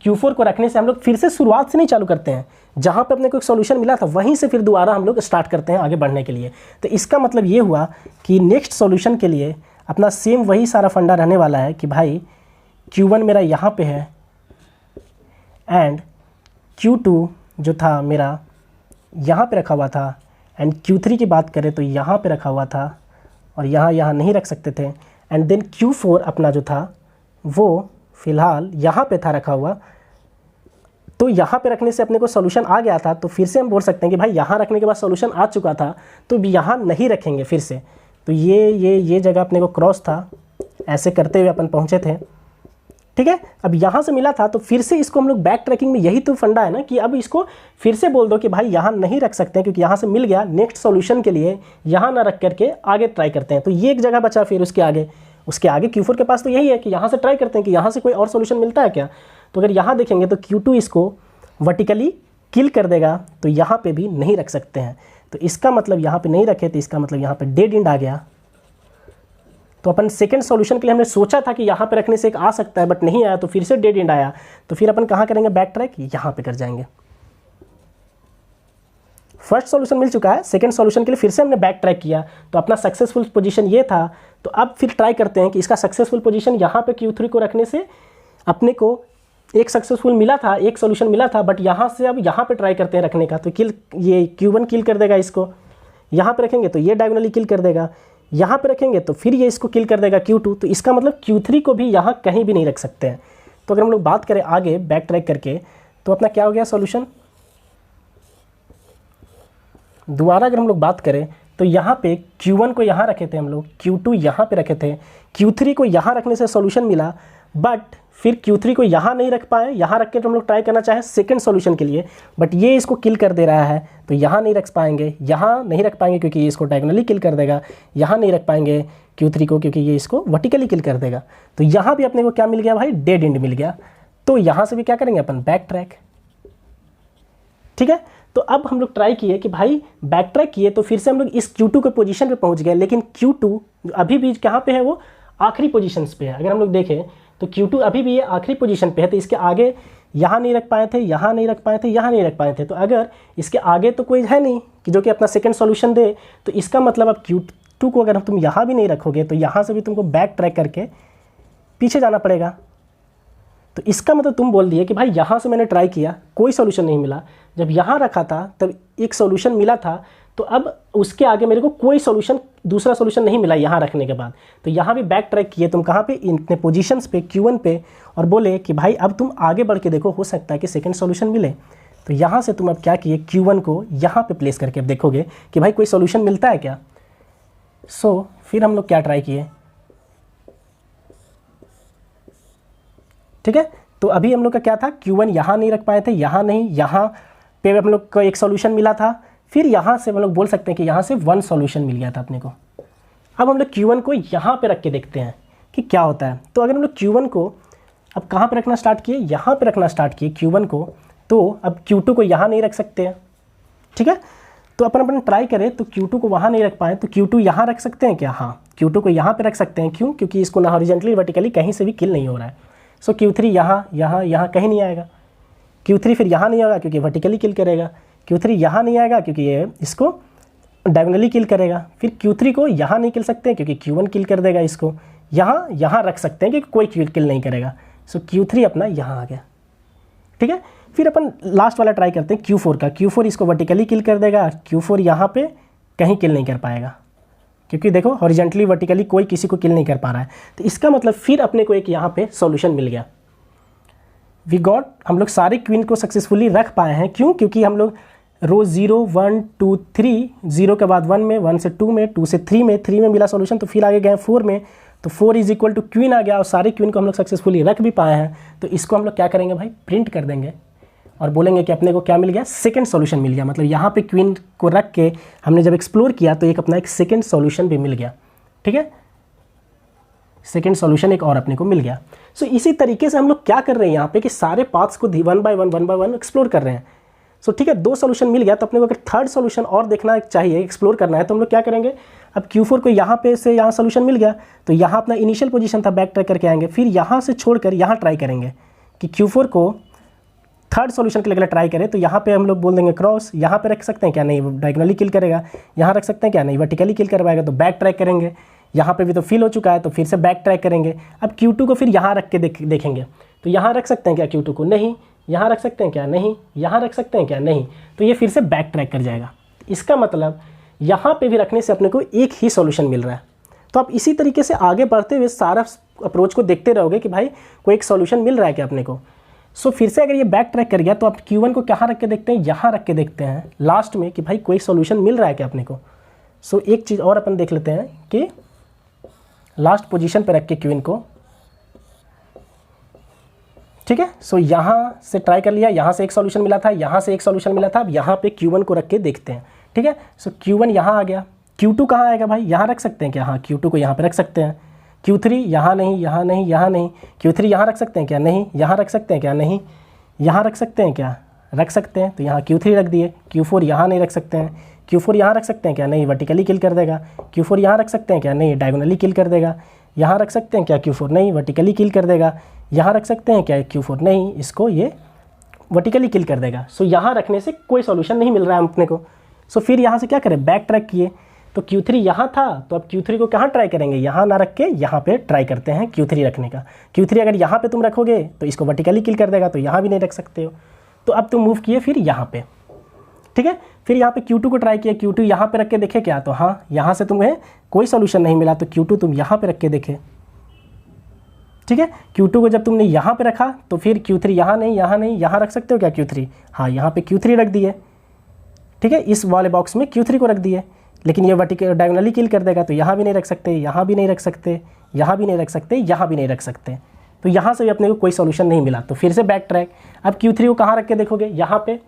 Q4 को रखने से हम लोग फिर से शुरुआत से नहीं चालू करते हैं, जहाँ पे अपने को एक सॉल्यूशन मिला था वहीं से फिर दोबारा हम लोग स्टार्ट करते हैं आगे बढ़ने के लिए। तो इसका मतलब ये हुआ कि नेक्स्ट सॉल्यूशन के लिए अपना सेम वही सारा फंडा रहने वाला है कि भाई Q1 मेरा यहाँ पे है, एंड Q2 जो था मेरा यहाँ पे रखा हुआ था, एंड Q3 की बात करें तो यहाँ पे रखा हुआ था और यहाँ नहीं रख सकते थे, एंड देन Q4 अपना जो था वो फ़िलहाल यहाँ पे था रखा हुआ। तो यहाँ पे रखने से अपने को सॉल्यूशन आ गया था, तो फिर से हम बोल सकते हैं कि भाई यहाँ रखने के बाद सॉल्यूशन आ चुका था, तो यहाँ नहीं रखेंगे फिर से। तो ये जगह अपने को क्रॉस था, ऐसे करते हुए अपन पहुँचे थे। ठीक है, अब यहाँ से मिला था तो फिर से इसको हम लोग बैक ट्रैकिंग में, यही तो फंडा है ना कि अब इसको फिर से बोल दो कि भाई यहाँ नहीं रख सकते हैं क्योंकि यहाँ से मिल गया, नेक्स्ट सॉल्यूशन के लिए यहाँ ना रख करके आगे ट्राई करते हैं। तो ये एक जगह बचा, फिर उसके आगे Q4 के पास तो यही है कि यहाँ से ट्राई करते हैं कि यहाँ से कोई और सॉल्यूशन मिलता है क्या। तो अगर यहाँ देखेंगे तो Q2 इसको वर्टिकली किल कर देगा, तो यहाँ पे भी नहीं रख सकते हैं। तो इसका मतलब यहाँ पे नहीं रखे, तो इसका मतलब यहाँ पे डेड एंड आ गया। तो अपन सेकंड सॉल्यूशन के लिए हमने सोचा था कि यहाँ पे रखने से एक आ सकता है, बट नहीं आया, तो फिर से डेड एंड आया। तो फिर अपन कहाँ करेंगे, बैक ट्रैक यहाँ पे कर जाएंगे। फर्स्ट सॉल्यूशन मिल चुका है, सेकंड सॉल्यूशन के लिए फिर से हमने बैक ट्रैक किया, तो अपना सक्सेसफुल पोजीशन ये था। तो अब फिर ट्राई करते हैं कि इसका सक्सेसफुल पोजीशन यहाँ पे Q3 को रखने से अपने को एक सक्सेसफुल मिला था, एक सॉल्यूशन मिला था, बट यहाँ से अब यहाँ पे ट्राई करते हैं रखने का। तो ये Q1 किल कर देगा इसको, यहाँ पे रखेंगे तो ये डायगोनली किल कर देगा, यहाँ पे रखेंगे तो फिर ये इसको किल कर देगा Q2। तो इसका मतलब Q3 को भी यहाँ कहीं भी नहीं रख सकते हैं। तो अगर हम लोग बात करें आगे बैक ट्रैक करके, तो अपना क्या हो गया सॉल्यूशन, दोबारा अगर हम लोग बात करें तो यहाँ पे Q1 को यहाँ रखे थे हम लोग, Q2 यहाँ पे रखे थे, Q3 को यहाँ रखने से सॉल्यूशन मिला, बट फिर Q3 को यहाँ नहीं रख पाए। यहाँ रख के तो हम लोग ट्राई करना चाहे सेकंड सॉल्यूशन के लिए, बट ये इसको किल कर दे रहा है, तो यहाँ नहीं रख पाएंगे, यहाँ नहीं रख पाएंगे क्योंकि ये इसको डायगोनली किल कर देगा, यहाँ नहीं रख पाएंगे Q3 को क्योंकि ये इसको वर्टिकली किल कर देगा। तो यहाँ भी अपने को क्या मिल गया भाई, डेड एंड मिल गया। तो यहाँ से भी क्या करेंगे अपन, बैक ट्रैक। ठीक है, तो अब हम लोग ट्राई किए कि भाई बैक ट्रैक किए, तो फिर से हम लोग इस Q2 के पोजीशन पे पहुंच गए, लेकिन Q2 अभी भी कहाँ पे है, वो आखिरी पोजीशंस पे है। अगर हम लोग देखें तो Q2 अभी भी ये आखिरी पोजीशन पे है, तो इसके आगे यहाँ नहीं रख पाए थे, यहाँ नहीं रख पाए थे, यहाँ नहीं रख पाए थे। तो अगर इसके आगे तो कोई है नहीं कि जो कि अपना सेकंड सॉल्यूशन दे, तो इसका मतलब अब Q2 को अगर तुम यहाँ भी नहीं रखोगे, तो यहाँ से भी तुमको बैक ट्रैक करके पीछे जाना पड़ेगा। तो इसका मतलब तुम बोल दिए कि भाई यहाँ से मैंने ट्राई किया, कोई सोल्यूशन नहीं मिला, जब यहाँ रखा था तब एक सोल्यूशन मिला था, तो अब उसके आगे मेरे को कोई सोल्यूशन, दूसरा सोल्यूशन नहीं मिला यहाँ रखने के बाद। तो यहाँ भी बैक ट्रैक किए तुम, कहाँ पे, इतने पोजीशंस पे Q1 पे, और बोले कि भाई अब तुम आगे बढ़ के देखो, हो सकता है कि सेकंड सोल्यूशन मिले। तो यहाँ से तुम अब क्या किए, Q1 को यहाँ पे प्लेस करके अब देखोगे कि भाई कोई सोल्यूशन मिलता है क्या। फिर हम लोग क्या ट्राई किए, ठीक है। तो अभी हम लोग का क्या था, Q1 यहाँ नहीं रख पाए थे, यहाँ नहीं, यहाँ पे हम लोग को एक सोल्यूशन मिला था, फिर यहाँ से हम लोग बोल सकते हैं कि यहाँ से 1 सोल्यूशन मिल गया था अपने को। अब हम लोग Q1 को यहाँ पे रख के देखते हैं कि क्या होता है। तो अगर हम लोग Q1 को अब कहाँ पे रखना स्टार्ट किए, यहाँ पे रखना स्टार्ट किए Q1 को, तो अब Q2 को यहाँ नहीं रख सकते हैं, ठीक है। तो अपन ट्राई करें तो Q2 को वहाँ नहीं रख पाए, तो Q2 यहाँ रख सकते हैं क्या, हाँ Q2 को यहाँ पे रख सकते हैं। क्यों, क्योंकि इसको ना हॉरिजॉन्टली वर्टिकली कहीं से भी किल नहीं हो रहा है। सो Q3 यहाँ यहाँ यहाँ कहीं नहीं आएगा, Q3 फिर यहाँ नहीं होगा क्योंकि वर्टिकली किल करेगा, Q3 यहाँ नहीं आएगा क्योंकि ये इसको डायगोनली किल करेगा, फिर Q3 को यहाँ नहीं किल सकते हैं क्योंकि Q1 किल कर देगा इसको, यहाँ रख सकते हैं क्योंकि कोई किल नहीं करेगा। सो Q3 अपना यहाँ आ गया, ठीक है। फिर अपन लास्ट वाला ट्राई करते हैं Q4 का। Q4 इसको वर्टिकली किल कर देगा, Q4 यहाँ पे कहीं किल नहीं कर पाएगा क्योंकि देखो हॉरिजॉन्टली वर्टिकली कोई किसी को किल नहीं कर पा रहा है। तो इसका मतलब फिर अपने को एक यहाँ पे सॉल्यूशन मिल गया। वी गॉट, हम लोग सारे क्वीन को सक्सेसफुली रख पाए हैं। क्यों, क्योंकि हम लोग रो 0 1 2 3, 0 के बाद 1 में, 1 से 2 में, 2 से 3 में, 3 में मिला सॉल्यूशन, तो फिर आगे गए 4 में, तो 4 इज इक्वल टू क्वीन आ गया और सारे क्वीन को हम लोग सक्सेसफुली रख भी पाए हैं। तो इसको हम लोग क्या करेंगे भाई, प्रिंट कर देंगे और बोलेंगे कि अपने को क्या मिल गया, सेकंड सॉल्यूशन मिल गया। मतलब यहाँ पे क्वीन को रख के हमने जब एक्सप्लोर किया तो एक अपना एक सेकंड सॉल्यूशन भी मिल गया, ठीक है। सेकंड सॉल्यूशन एक और अपने को मिल गया। सो इसी तरीके से हम लोग क्या कर रहे हैं यहाँ पे कि सारे पाथ्स को 1 बाय 1 एक्सप्लोर कर रहे हैं। सो ठीक है, 2 सॉल्यूशन मिल गया, तो अपने को अगर थर्ड सॉल्यूशन और देखना चाहिए, एक्सप्लोर करना है, तो हम लोग क्या करेंगे, अब Q4 को यहाँ पे से यहाँ सॉल्यूशन मिल गया, तो यहाँ अपना इनिशियल पोजीशन था, बैक ट्रैक करके आएंगे, फिर यहाँ से छोड़कर यहाँ ट्राई करेंगे कि Q4 को थर्ड सॉल्यूशन के लिए ट्राई करें। तो यहाँ पे हम लोग बोल देंगे क्रॉस, यहाँ पे रख सकते हैं क्या, नहीं डायगोनली किल करेगा, यहाँ रख सकते हैं क्या, नहीं वर्टिकली किल करवाएगा, तो बैक ट्रैक करेंगे। यहाँ पे भी तो फिल हो चुका है तो फिर से बैक ट्रैक करेंगे। अब Q2 को फिर यहाँ रख के देखेंगे, तो यहाँ रख सकते हैं क्या Q2 को, नहीं, यहाँ रख सकते हैं क्या, नहीं, यहाँ रख सकते हैं क्या, नहीं, तो ये फिर से बैक ट्रैक कर जाएगा। इसका मतलब यहाँ पे भी रखने से अपने को एक ही सॉल्यूशन मिल रहा है। तो आप इसी तरीके से आगे बढ़ते हुए सारा अप्रोच को देखते रहोगे कि भाई कोई एक सॉल्यूशन मिल रहा है क्या अपने को। सो फिर से अगर ये बैक ट्रैक कर गया तो आप Q1 को कहाँ रख के देखते हैं, यहाँ रख के देखते हैं लास्ट में कि भाई कोई सॉल्यूशन मिल रहा है क्या अपने को। सो एक चीज़ और अपन देख लेते हैं कि लास्ट पोजीशन पे रख के Q1 को, ठीक है। सो यहाँ से ट्राई कर लिया, यहाँ से एक सॉल्यूशन मिला था, यहाँ से एक सॉल्यूशन मिला था, अब यहाँ पे Q1 को रख के देखते हैं, ठीक है। सो Q1 यहाँ आ गया, Q2 कहाँ आएगा भाई, यहाँ रख सकते हैं क्या, हाँ Q2 को यहाँ पे रख सकते हैं। Q3 यहाँ नहीं, यहाँ नहीं, यहाँ नहीं, Q3 यहाँ रख सकते हैं क्या, नहीं, यहाँ रख सकते हैं क्या, नहीं, यहाँ रख सकते हैं क्या, रख सकते हैं, तो यहाँ Q3 रख दिए। Q4 यहाँ नहीं रख सकते हैं, Q4 यहाँ रख सकते हैं क्या, नहीं वर्टिकली किल कर देगा। Q4 यहाँ रख सकते हैं क्या, नहीं डायगोनली किल कर देगा। यहाँ रख सकते हैं क्या Q4, नहीं वर्टिकली किल कर देगा। यहाँ रख सकते हैं क्या Q4, नहीं इसको ये वर्टिकली किल कर देगा। सो यहाँ रखने से कोई सॉल्यूशन नहीं मिल रहा है अपने को। सो फिर यहाँ से क्या करें, बैक ट्रैक किए, तो Q3 यहाँ था, तो अब Q3 को कहाँ ट्राई करेंगे, यहाँ ना रख के यहाँ पे ट्राई करते हैं Q3 रखने का। Q3 अगर यहाँ पे तुम रखोगे तो इसको वर्टिकली किल कर देगा, तो यहाँ भी नहीं रख सकते हो। तो अब तुम मूव किए फिर यहाँ पे, ठीक है। फिर यहाँ पे Q2 को ट्राई किया, Q2 यहाँ पे रख के देखे क्या, तो हाँ यहाँ से तुम्हें कोई सोल्यूशन नहीं मिला, तो Q2 तुम यहाँ पे रख के देखे, ठीक है। Q2 को जब तुमने यहाँ पे रखा तो फिर Q3 यहाँ नहीं, यहाँ नहीं, यहाँ रख सकते हो क्या Q3, हाँ यहाँ पे Q3 रख दिए, ठीक है। इस वाले बॉक्स में Q3 को रख दिए, लेकिन ये वर्टिकल डायगोनली किल कर देगा, तो यहाँ भी नहीं रख सकते, यहाँ भी नहीं रख सकते, यहाँ भी नहीं रख सकते, यहाँ भी नहीं रख सकते। तो यहाँ से भी अपने को कोई सोल्यूशन नहीं मिला, तो फिर से बैक ट्रैक। अब Q3 को कहाँ रख के देखोगे, यहाँ पे।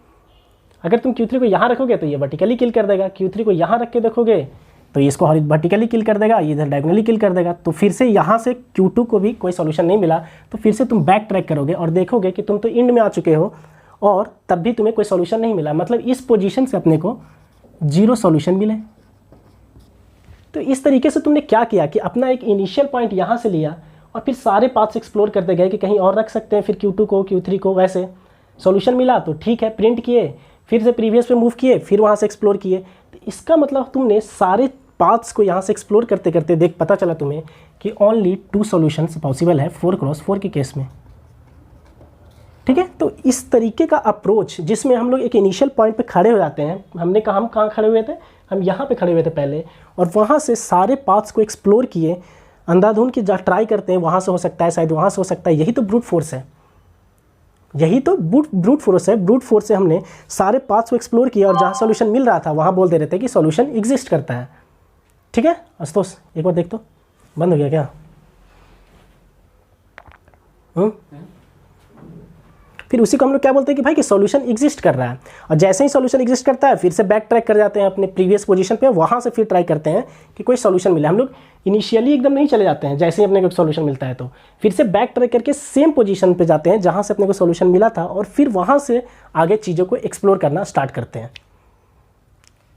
अगर तुम Q3 को यहाँ रखोगे तो ये वर्टिकली किल कर देगा, Q3 को यहाँ रख के देखोगे तो ये इसको वर्टिकली किल कर देगा, इधर डायगोनली किल कर देगा। तो फिर से यहाँ से Q2 को भी कोई सोल्यूशन नहीं मिला, तो फिर से तुम बैक ट्रैक करोगे और देखोगे कि तुम तो एंड में आ चुके हो और तब भी तुम्हें कोई सोल्यूशन नहीं मिला। मतलब इस पोजीशन से अपने को 0 सोल्यूशन मिले। तो इस तरीके से तुमने क्या किया कि अपना एक इनिशियल पॉइंट यहाँ से लिया और फिर सारे पाथ्स एक्सप्लोर करते गए कि कहीं और रख सकते हैं, फिर Q2 को Q3 को, वैसे सॉल्यूशन मिला तो ठीक है, प्रिंट किए, फिर से प्रीवियस पे मूव किए, फिर वहाँ से एक्सप्लोर किए। तो इसका मतलब तुमने सारे पाथ्स को यहाँ से एक्सप्लोर करते करते पता चला तुम्हें कि ओनली 2 सॉल्यूशंस पॉसिबल है 4x4 के केस में। ठीक है। तो इस तरीके का अप्रोच जिसमें हम लोग एक इनिशियल पॉइंट पे खड़े हो जाते हैं, हमने कहा हम कहाँ खड़े हुए थे, हम यहाँ पे खड़े हुए थे पहले, और वहाँ से सारे पाथ्स को एक्सप्लोर किए, अंधाधुंध की ट्राई करते हैं, वहाँ से हो सकता है, शायद वहाँ से हो सकता है। यही तो ब्रूट फोर्स है, यही तो ब्रूट फोर्स है। ब्रूट फोर्स से हमने सारे पाथ्स को एक्सप्लोर किया और जहाँ सोल्यूशन मिल रहा था वहाँ बोल दे रहे थे कि सोल्यूशन एग्जिस्ट करता है। ठीक है आशुतोष, एक बार देख तो, बंद हो गया क्या? फिर उसी को हम लोग क्या बोलते हैं कि भाई कि सॉल्यूशन एग्जिस्ट कर रहा है, और जैसे ही सॉल्यूशन एग्जिस्ट करता है फिर से बैक ट्रैक कर जाते हैं अपने प्रीवियस पोजीशन पे, वहाँ से फिर ट्राई करते हैं कि कोई सॉल्यूशन मिले। हम लोग इनिशियली एकदम नहीं चले जाते हैं, जैसे ही अपने को सॉल्यूशन मिलता है तो फिर से बैक ट्रैक करके सेम पोजीशन पे जाते हैं जहाँ से अपने को सॉल्यूशन मिला था, और फिर वहाँ से आगे चीज़ों को एक्सप्लोर करना स्टार्ट करते हैं।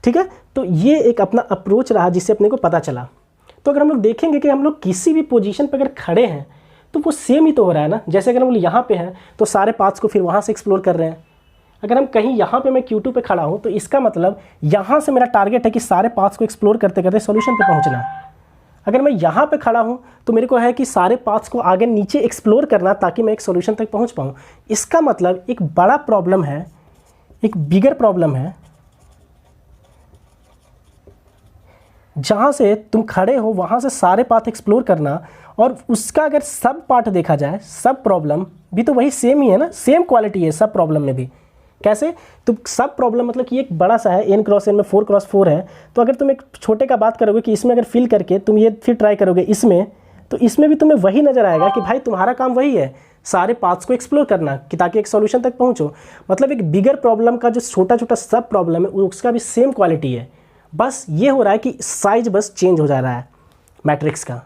ठीक है, तो ये एक अपना अप्रोच रहा जिससे अपने को पता चला। तो अगर हम लोग देखेंगे कि हम लोग किसी भी पोजीशन पर अगर खड़े हैं तो वो सेम ही तो हो रहा है ना। जैसे अगर हम लोग यहाँ पे हैं तो सारे पाथ्स को फिर वहाँ से एक्सप्लोर कर रहे हैं। अगर हम कहीं यहाँ पे मैं Q2 पे खड़ा हूँ तो इसका मतलब यहाँ से मेरा टारगेट है कि सारे पाथ्स को एक्सप्लोर करते करते सॉल्यूशन पे पहुँचना। अगर मैं यहाँ पे खड़ा हूँ तो मेरे को है कि सारे पाथ्स को आगे नीचे एक्सप्लोर करना ताकि मैं एक सॉल्यूशन तक पहुँच पाऊँ। इसका मतलब एक बड़ा प्रॉब्लम है, एक बिगर प्रॉब्लम है, जहाँ से तुम खड़े हो वहाँ से सारे पाथ एक्सप्लोर करना, और उसका अगर सब पार्ट देखा जाए, सब प्रॉब्लम भी तो वही सेम ही है ना, सेम क्वालिटी है सब प्रॉब्लम में भी। कैसे? तो सब प्रॉब्लम मतलब कि एक बड़ा सा है n क्रॉस n में 4x4 है, तो अगर तुम एक छोटे का बात करोगे कि इसमें अगर फिल करके तुम ये फिर ट्राई करोगे इसमें, तो इसमें भी तुम्हें वही नज़र आएगा कि भाई तुम्हारा काम वही है, सारे पाथ्स को एक्सप्लोर करना कि ताकि एक सॉल्यूशन तक पहुँचो। मतलब एक बिगर प्रॉब्लम का जो छोटा छोटा सब प्रॉब्लम है उसका भी सेम क्वालिटी है, बस ये हो रहा है कि साइज बस चेंज हो जा रहा है मैट्रिक्स का।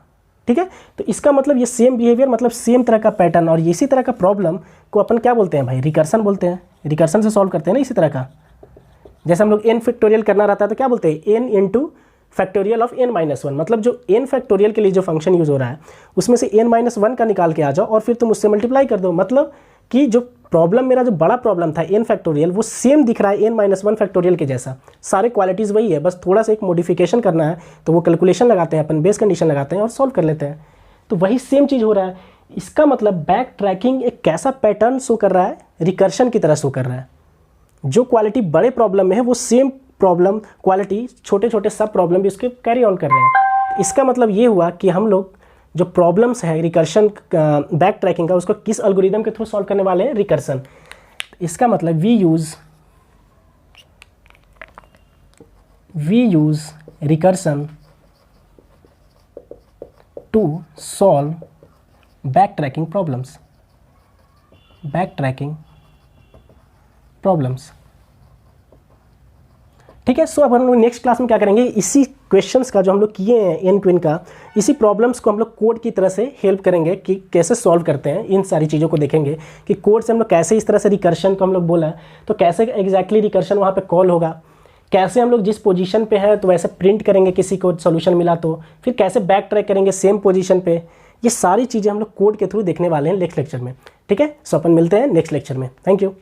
ठीक है, तो इसका मतलब ये सेम बिहेवियर, मतलब सेम तरह का पैटर्न, और इसी तरह का प्रॉब्लम को अपन क्या बोलते हैं भाई? रिकर्सन बोलते हैं। रिकर्सन से सॉल्व करते हैं ना इसी तरह का। जैसे हम लोग n फैक्टोरियल करना रहता है तो क्या बोलते हैं? n into factorial of n-1, मतलब जो n फैक्टोरियल के लिए जो फंक्शन यूज़ हो रहा है उसमें से n-1 का निकाल के आ जाओ और फिर तुम उससे मल्टीप्लाई कर दो। मतलब कि जो प्रॉब्लम, मेरा जो बड़ा प्रॉब्लम था n फैक्टोरियल, वो सेम दिख रहा है n-1 फैक्टोरियल के जैसा, सारे क्वालिटीज़ वही है, बस थोड़ा सा एक मॉडिफिकेशन करना है तो वो कैलकुलेशन लगाते हैं अपन, बेस कंडीशन लगाते हैं और सॉल्व कर लेते हैं। तो वही सेम चीज़ हो रहा है। इसका मतलब बैक ट्रैकिंग एक कैसा पैटर्न शो कर रहा है? रिकर्शन की तरह शो कर रहा है। जो क्वालिटी बड़े प्रॉब्लम में है वो सेम प्रॉब्लम क्वालिटी छोटे छोटे सब प्रॉब्लम भी उसके कैरी ऑन कर रहे हैं। इसका मतलब ये हुआ कि हम लोग जो प्रॉब्लम्स है रिकर्शन बैक ट्रैकिंग का, उसको किस एल्गोरिदम के थ्रू सॉल्व करने वाले हैं? रिकर्सन। इसका मतलब we use recursion to solve back tracking problems. ठीक है, सो अब हम लोग नेक्स्ट क्लास में क्या करेंगे? इसी क्वेश्चंस का जो हम लोग किए हैं n क्वीन का, इसी प्रॉब्लम्स को हम लोग कोड की तरह से हेल्प करेंगे कि कैसे सॉल्व करते हैं। इन सारी चीज़ों को देखेंगे कि कोड से हम लोग कैसे इस तरह से रिकर्शन को हम लोग बोला तो कैसे एग्जैक्टली रिकर्शन वहाँ पे कॉल होगा, कैसे हम लोग जिस पोजीशन पे हैं तो वैसे प्रिंट करेंगे किसी को सॉल्यूशन मिला तो, फिर कैसे बैक ट्रैक करेंगे सेम पोजीशन पे। ये सारी चीज़ें हम लोग कोड के थ्रू देखने वाले हैं नेक्स्ट लेक्चर में। ठीक है, सो अपन मिलते हैं नेक्स्ट लेक्चर में। Thank you.